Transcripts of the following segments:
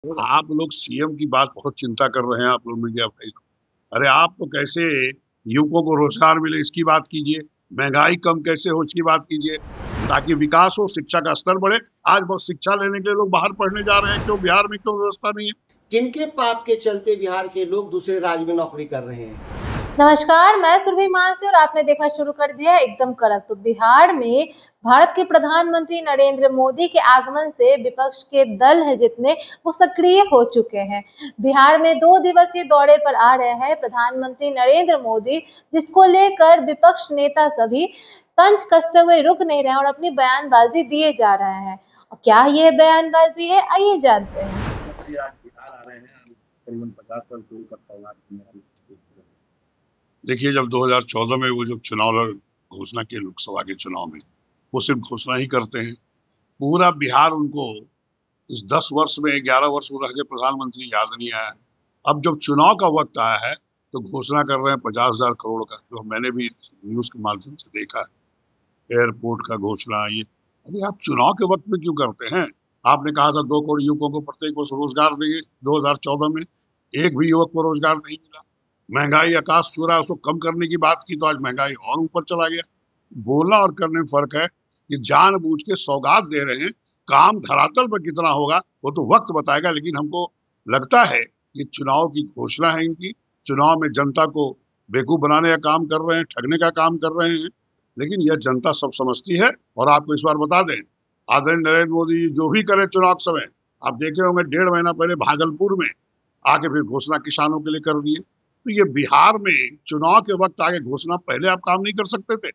आप लोग सीएम की बात बहुत चिंता कर रहे हैं, आप लोग मीडिया भाई। अरे आप तो कैसे युवकों को रोजगार मिले इसकी बात कीजिए, महंगाई कम कैसे हो इसकी बात कीजिए, ताकि विकास हो, शिक्षा का स्तर बढ़े। आज बहुत शिक्षा लेने के लिए लोग बाहर पढ़ने जा रहे हैं, क्यों? बिहार में क्यों व्यवस्था नहीं है? किनके पाप के चलते बिहार के लोग दूसरे राज्य में नौकरी कर रहे हैं? नमस्कार, मैं सुरभि मानसी और आपने देखना शुरू कर दिया है एकदम कड़क। तो बिहार में भारत के प्रधानमंत्री नरेंद्र मोदी के आगमन से विपक्ष के दल है जितने वो सक्रिय हो चुके हैं। बिहार में 2 दिवसीय दौरे पर आ रहे हैं प्रधानमंत्री नरेंद्र मोदी, जिसको लेकर विपक्ष नेता सभी तंज कसते हुए रुक नहीं रहे और अपनी बयानबाजी दिए जा रहे हैं। और क्या ये बयानबाजी है, आइए जानते हैं। आज बिहार आ रहे हैं, करीबन 50 साल से ऊपर परिवार की। देखिए, जब 2014 में वो जो चुनाव घोषणा किए लोकसभा के चुनाव में, वो सिर्फ घोषणा ही करते हैं। पूरा बिहार उनको इस 10 वर्ष में 11 वर्ष में रह के प्रधानमंत्री याद नहीं आया। अब जब चुनाव का वक्त आया है तो घोषणा कर रहे हैं 50,000 करोड़ का, जो मैंने भी न्यूज के माध्यम से देखा है। एयरपोर्ट का घोषणा ये, अरे आप चुनाव के वक्त में क्यों करते हैं? आपने कहा था 2 करोड़ युवकों को प्रत्येक वर्ष रोजगार देंगे, 2014 में एक भी युवक को रोजगार नहीं मिला। महंगाई आकाश छू रहा है, उसको कम करने की बात की तो आज महंगाई और ऊपर चला गया। बोलना और करने में फर्क है। ये जानबूझ के सौगात दे रहे हैं, काम धरातल पर कितना होगा वो तो वक्त बताएगा। लेकिन हमको लगता है ये चुनाव की घोषणा है इनकी, चुनाव में जनता को बेवकूफ बनाने का काम कर रहे हैं, ठगने का काम कर रहे हैं। लेकिन यह जनता सब समझती है। और आपको इस बार बता दें, आदरणीय नरेंद्र मोदी जी जो भी करें चुनाव के समय, आप देखे होंगे 1.5 महीना पहले भागलपुर में आके फिर घोषणा किसानों के लिए कर दिए। तो ये बिहार में चुनाव के वक्त आगे घोषणा, पहले आप काम नहीं कर सकते थे?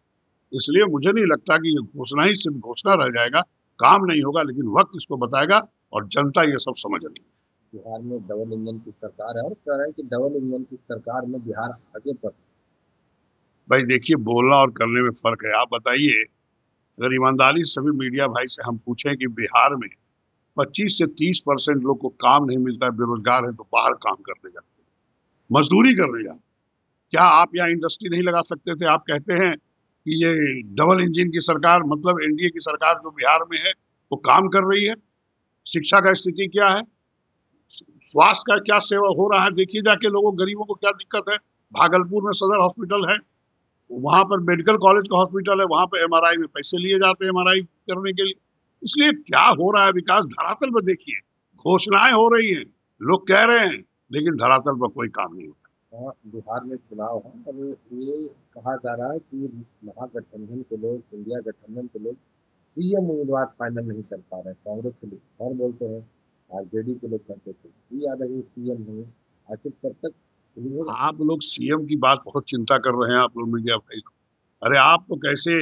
इसलिए मुझे नहीं लगता कि ये घोषणा ही सिर्फ घोषणा रह जाएगा, काम नहीं होगा। लेकिन वक्त इसको बताएगा और जनता ये सब समझ रही है। बिहार में डबल इंजन की सरकार है और कह रहे हैं कि डबल इंजन की सरकार में बिहार आगे बढ़। भाई देखिए, बोलना और करने में फर्क है। आप बताइए, अगर ईमानदारी से सभी मीडिया भाई से हम पूछें कि बिहार में 25 से 30% लोग को काम नहीं मिलता है, बेरोजगार है, तो बाहर काम करने जाते हैं, मजदूरी करने जाते हैं। क्या आप यहाँ इंडस्ट्री नहीं लगा सकते थे? आप कहते हैं कि ये डबल इंजन की सरकार, मतलब एनडीए की सरकार जो बिहार में है वो काम कर रही है। शिक्षा का स्थिति क्या है, स्वास्थ्य का क्या सेवा हो रहा है, देखिए जाके लोगों गरीबों को क्या दिक्कत है। भागलपुर में सदर हॉस्पिटल है, वहां पर मेडिकल कॉलेज का हॉस्पिटल है, वहां पर एमआरआई में पैसे लिए जाते हैं एमआरआई करने के लिए। इसलिए क्या हो रहा है विकास धरातल पर देखिए। घोषणाएं हो रही हैं, लोग कह रहे हैं, लेकिन धरातल पर कोई काम नहीं होता। हाँ, बिहार में चुनाव है और ये कहा जा रहा है कि महागठबंधन के लोग, इंडिया गठबंधन के लोग सीएम उम्मीदवार फाइनल नहीं कर पा रहे। कांग्रेस के लोग और बोलते हैं, आरजेडी के लोग कहते थे याद है सीएम नहीं। आखिर कब तक आप लोग सीएम की बात बहुत चिंता कर रहे हैं, आप लोग मीडिया भाई। अरे आप तो कैसे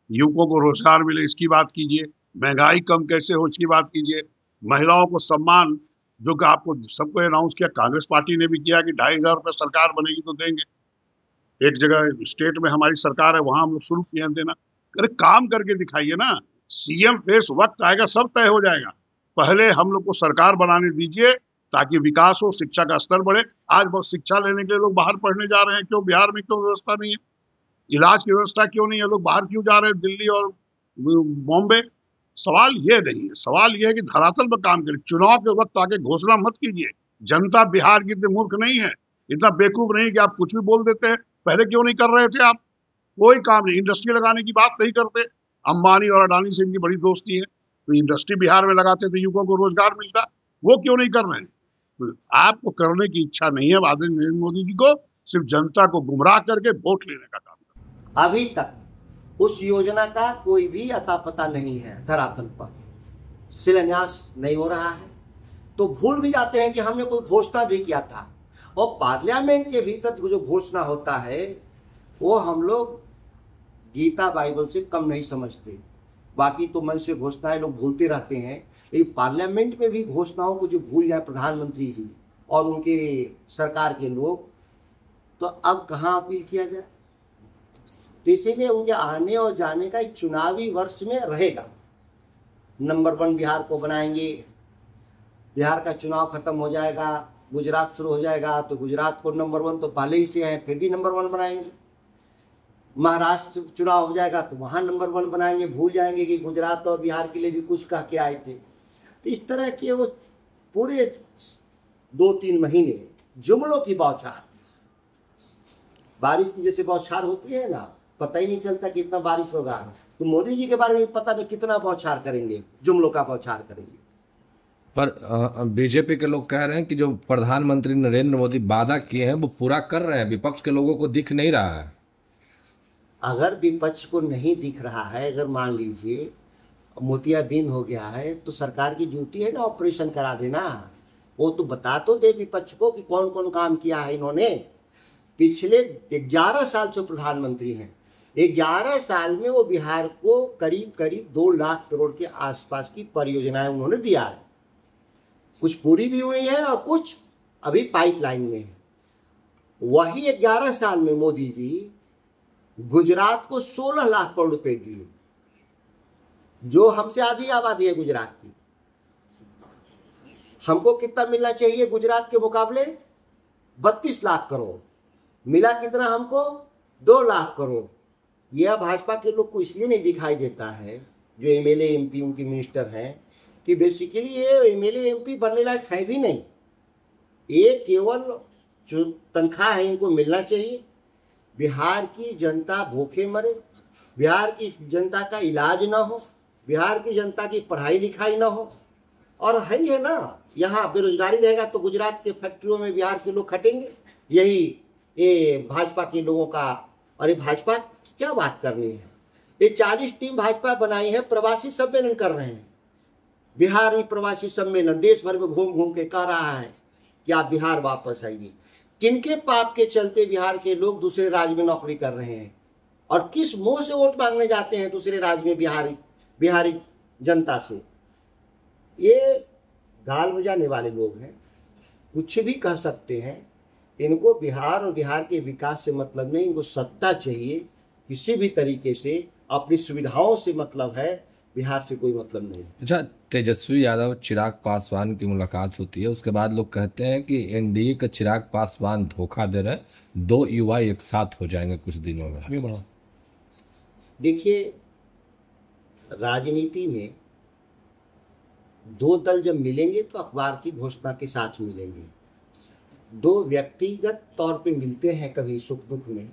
युवकों को रोजगार मिले इसकी बात कीजिए, महंगाई कम कैसे हो इसकी बात कीजिए, महिलाओं को सम्मान, जो कि आपको सबको अनाउंस किया, कांग्रेस पार्टी ने भी किया कि 2,500 रुपये सरकार बनेगी तो देंगे। एक जगह स्टेट में हमारी सरकार है, वहां हम लोग शुरू किए हैं देना। अरे काम करके दिखाइए ना। सीएम फेस वक्त आएगा सब तय हो जाएगा। पहले हम लोग को सरकार बनाने दीजिए ताकि विकास हो, शिक्षा का स्तर बढ़े। आज बहुत शिक्षा लेने के लिए लोग बाहर पढ़ने जा रहे हैं, क्यों? बिहार में क्यों व्यवस्था नहीं है? इलाज की व्यवस्था क्यों नहीं है? लोग बाहर क्यों जा रहे हैं, दिल्ली और बॉम्बे? सवाल ये नहीं है, सवाल ये है कि धरातल पर काम करें। चुनाव के वक्त आके घोषणा मत कीजिए। जनता बिहार की इतनी मूर्ख नहीं है, इतना बेवकूफ नहीं कि आप कुछ भी बोल देते हैं। पहले क्यों नहीं कर रहे थे आप? कोई काम नहीं, इंडस्ट्री लगाने की बात नहीं करते। अंबानी और अडानी से इनकी बड़ी दोस्ती है, तो इंडस्ट्री बिहार में लगाते थे, युवकों को रोजगार मिलता। वो क्यों नहीं कर रहे हैं? तो आपको करने की इच्छा नहीं है। आदरणीय नरेंद्र मोदी जी को सिर्फ जनता को गुमराह करके वोट लेने का काम। अभी तक उस योजना का कोई भी अता पता नहीं है, धरातल पर शिलान्यास नहीं हो रहा है। तो भूल भी जाते हैं कि हमने कोई घोषणा भी किया था। और पार्लियामेंट के भीतर जो घोषणा होता है वो हम लोग गीता बाइबल से कम नहीं समझते। बाकी तो मन से घोषणाएं लोग भूलते रहते हैं, लेकिन पार्लियामेंट में भी घोषणाओं को जो भूल जाए प्रधानमंत्री जी और उनके सरकार के लोग, तो अब कहाँ अपील किया जाए। तो इसीलिए उनके आने और जाने का एक चुनावी वर्ष में रहेगा। नंबर 1 बिहार को बनाएंगे, बिहार का चुनाव खत्म हो जाएगा, गुजरात शुरू हो जाएगा, तो गुजरात को नंबर 1 तो पहले ही से है, फिर भी नंबर 1 बनाएंगे। महाराष्ट्र चुनाव हो जाएगा तो वहां नंबर 1 बनाएंगे, भूल जाएंगे कि गुजरात और बिहार के लिए भी कुछ कह के आए थे। तो इस तरह के वो पूरे 2-3 महीने जुमलों की बौछार, बारिश की जैसे बौछार होती है ना, पता ही नहीं चलता कि इतना बारिश होगा। तो मोदी जी के बारे में पता नहीं कितना बौछार करेंगे, जुमलों का बौछार करेंगे। पर बीजेपी के लोग कह रहे हैं कि जो प्रधानमंत्री नरेंद्र मोदी वादा किए हैं वो पूरा कर रहे हैं, विपक्ष के लोगों को दिख नहीं रहा है। अगर विपक्ष को नहीं दिख रहा है, अगर मान लीजिए मोतियाबिंद हो गया है, तो सरकार की ड्यूटी है ना ऑपरेशन करा देना। वो तो बता तो दे विपक्ष को कि कौन कौन काम किया है इन्होंने। पिछले 11 साल से प्रधानमंत्री हैं, 11 साल में वो बिहार को करीब करीब 2 लाख करोड़ के आसपास की परियोजनाएं उन्होंने दिया है। कुछ पूरी भी हुई है और कुछ अभी पाइपलाइन में है। वही 11 साल में मोदी जी गुजरात को 16 लाख करोड़ रुपए दिए, जो हमसे आधी आबादी है गुजरात की। हमको कितना मिलना चाहिए गुजरात के मुकाबले? 32 लाख करोड़। मिला कितना हमको? 2 लाख करोड़। यह भाजपा के लोग को इसलिए नहीं दिखाई देता है, जो एमएलए एमपी उनकी मिनिस्टर हैं, कि बेसिकली ये एमएलए एमपी बनने लायक है भी नहीं। ये केवल जो तनख्वाह है इनको मिलना चाहिए। बिहार की जनता भूखे मरे, बिहार की जनता का इलाज ना हो, बिहार की जनता की पढ़ाई लिखाई ना हो। और है ना, यहाँ बेरोजगारी रहेगा तो गुजरात के फैक्ट्रियों में बिहार के लोग खटेंगे। यही ये भाजपा के लोगों का। अरे भाजपा क्या बात करनी है, ये 40 टीम भाजपा बनाई है, प्रवासी सम्मेलन कर रहे हैं। बिहारी प्रवासी सम्मेलन देश भर में घूम घूम के कह रहा है कि आप बिहार वापस आइए। किनके पाप के चलते बिहार के लोग दूसरे राज्य में नौकरी कर रहे हैं और किस मुंह से वोट मांगने जाते हैं दूसरे राज्य में बिहारी जनता से? ये गाल बजाने वाले लोग हैं, कुछ भी कह सकते हैं। इनको बिहार और बिहार के विकास से मतलब नहीं, इनको सत्ता चाहिए। किसी भी तरीके से अपनी सुविधाओं से मतलब है, बिहार से कोई मतलब नहीं। अच्छा, तेजस्वी यादव चिराग पासवान की मुलाकात होती है, उसके बाद लोग कहते हैं कि एनडीए का चिराग पासवान धोखा दे रहे हैं, 2 युवा एक साथ हो जाएंगे कुछ दिनों में। देखिए, राजनीति में 2 दल जब मिलेंगे तो अखबार की घोषणा के साथ मिलेंगे। 2 व्यक्तिगत तौर पे मिलते हैं कभी सुख दुख में,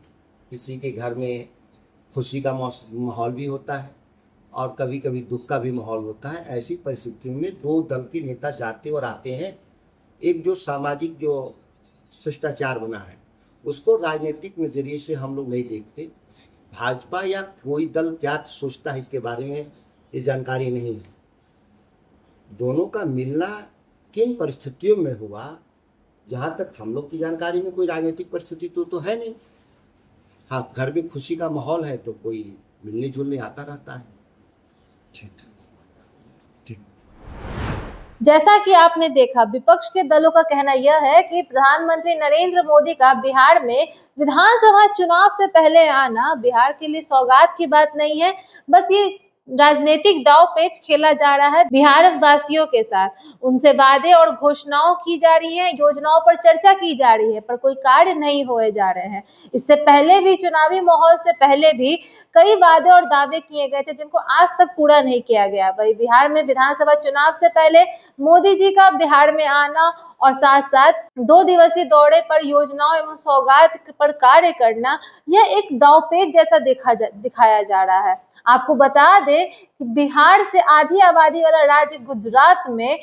किसी के घर में खुशी का माहौल भी होता है और कभी कभी दुख का भी माहौल होता है। ऐसी परिस्थितियों में 2 दल के नेता जाते और आते हैं। एक जो सामाजिक जो शिष्टाचार बना है उसको राजनीतिक नज़रिए से हम लोग नहीं देखते। भाजपा या कोई दल क्या सोचता है इसके बारे में ये जानकारी नहीं है। दोनों का मिलना किन परिस्थितियों में हुआ, जहाँ तक हम लोग की जानकारी में कोई राजनीतिक परिस्थिति तो है नहीं। हाँ, घर में खुशी का माहौल है तो कोई मिलने जुलने आता रहता है। जैसा कि आपने देखा, विपक्ष के दलों का कहना यह है कि प्रधानमंत्री नरेंद्र मोदी का बिहार में विधानसभा चुनाव से पहले आना बिहार के लिए सौगात की बात नहीं है। बस ये राजनीतिक दाव पेच खेला जा रहा है बिहार वासियों के साथ। उनसे वादे और घोषणाओं की जा रही है, योजनाओं पर चर्चा की जा रही है, पर कोई कार्य नहीं होए जा रहे हैं। इससे पहले भी, चुनावी माहौल से पहले भी कई वादे और दावे किए गए थे जिनको आज तक पूरा नहीं किया गया। वही बिहार में विधानसभा चुनाव से पहले मोदी जी का बिहार में आना और साथ साथ 2 दिवसीय दौरे पर योजनाओं एवं सौगात पर कार्य करना, यह एक दावपेच जैसा दिखाया जा रहा है। आपको बता दें कि बिहार से आधी आबादी वाला राज्य गुजरात में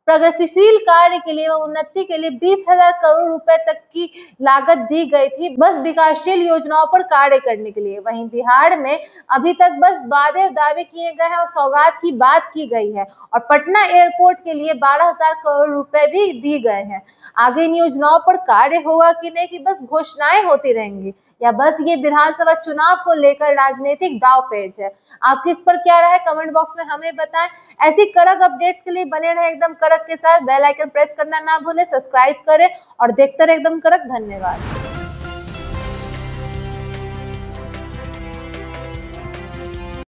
प्रगतिशील कार्य के लिए व उन्नति के लिए 20,000 करोड़ रुपए तक की लागत दी गई थी, बस विकासशील योजनाओं पर कार्य करने के लिए। वहीं बिहार में अभी तक बस वादे दावे किए गए हैं और सौगात की बात की गई है और पटना एयरपोर्ट के लिए 12,000 करोड़ रुपए भी दिए गए हैं। आगे इन योजनाओं पर कार्य होगा कि नहीं, कि बस घोषणाएं होती रहेंगी, या बस ये विधानसभा चुनाव को लेकर राजनीतिक दावपेच है? आपकी इस पर क्या राय है, कमेंट बॉक्स में हमें बताएं। ऐसी कड़क अपडेट्स के लिए बने रहे एकदम कड़क के साथ। बेल आइकन प्रेस करना ना भूलें, सब्सक्राइब करें और देखते रहे एकदम कड़क। धन्यवाद।